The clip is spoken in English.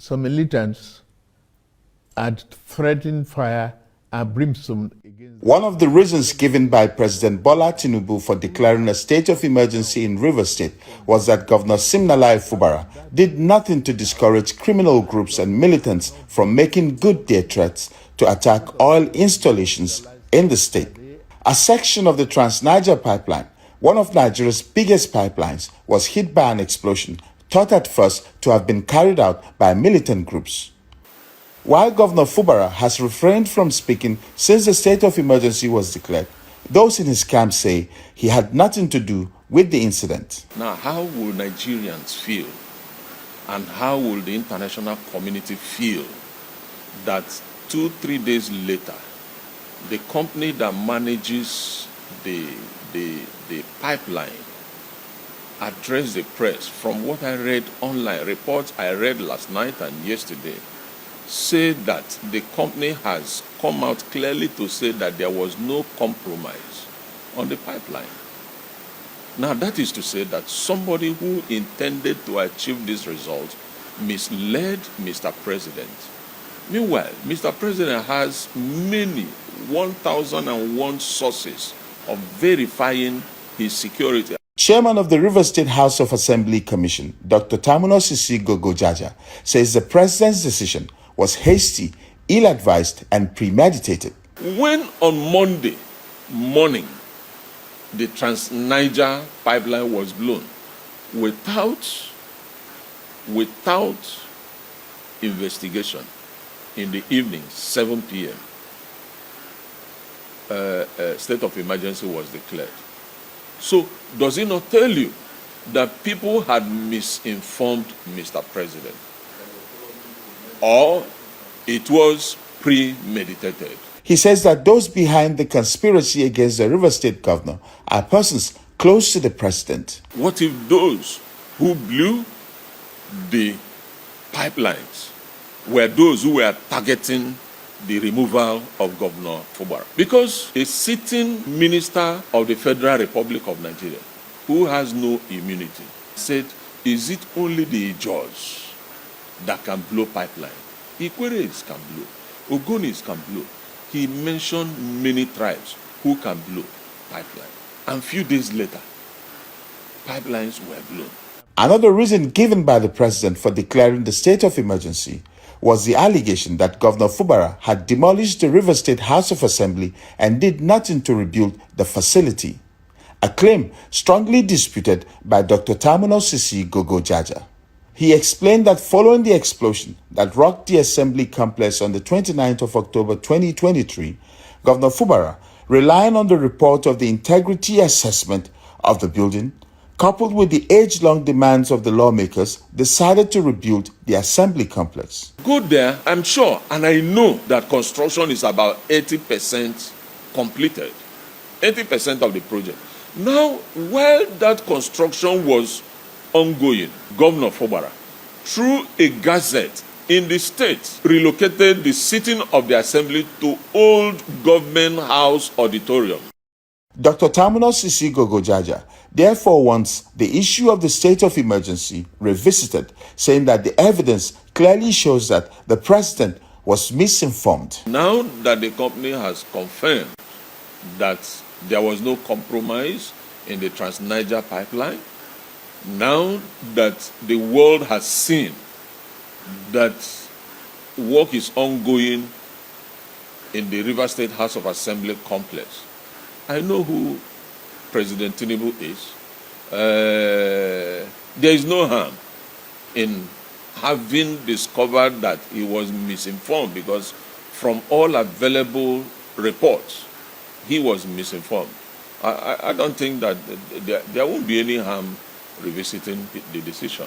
some militants had threatened fire and brimstone against. One of the reasons given by President Bola Tinubu for declaring a state of emergency in Rivers State was that Governor Siminalayi Fubara did nothing to discourage criminal groups and militants from making good their threats to attack oil installations in the state. A section of the Trans-Niger pipeline, one of Nigeria's biggest pipelines, was hit by an explosion thought at first to have been carried out by militant groups. While Governor Fubara has refrained from speaking since the state of emergency was declared, those in his camp say he had nothing to do with the incident. Now, how will Nigerians feel and how will the international community feel that 2-3 days later, the company that manages the pipeline addressed the press? From what I read online, reports I read last night and yesterday, say that the company has come out clearly to say that there was no compromise on the pipeline. Now, that is to say that somebody who intended to achieve this result misled Mr. President. Meanwhile, Mr. President has many 1,001 sources of verifying his security. Chairman of the Rivers State House of Assembly Commission, Dr. Tamuno Sisi Gogojaja, says the president's decision was hasty, ill-advised, and premeditated. When on Monday morning the Trans-Niger pipeline was blown without investigation, in the evening, 7 p.m., state of emergency was declared. So does it not tell you that people had misinformed Mr. President? Or it was premeditated? He says that those behind the conspiracy against the Rivers State governor are persons close to the president. What if those who blew the pipelines were those who were targeting the removal of Governor Fubara? Because a sitting minister of the Federal Republic of Nigeria, who has no immunity, said, is it only the Ijaws that can blow pipeline? Ikweres can blow, Ogonis can blow. He mentioned many tribes who can blow pipeline. And few days later, pipelines were blown. Another reason given by the president for declaring the state of emergency was the allegation that Governor Fubara had demolished the Rivers State House of Assembly and did nothing to rebuild the facility, a claim strongly disputed by Dr. Tamuno Sisi Gogojaja. He explained that following the explosion that rocked the Assembly complex on the 29th of October 2023, Governor Fubara, relying on the report of the integrity assessment of the building, coupled with the age-long demands of the lawmakers, decided to rebuild the Assembly complex. Go there, I'm sure, and I know that construction is about 80% completed, 80% of the project. Now, while that construction was ongoing, Governor Fubara, through a gazette in the state, relocated the sitting of the Assembly to Old Government House Auditorium. Dr. Tamuno Sisi Gogojaja therefore wants the issue of the state of emergency revisited, saying that the evidence clearly shows that the president was misinformed. Now that the company has confirmed that there was no compromise in the Trans-Niger pipeline, now that the world has seen that work is ongoing in the Rivers State House of Assembly complex, I know who President Tinubu is. There is no harm in having discovered that he was misinformed, because from all available reports, he was misinformed. I don't think that there won't be any harm revisiting the decision.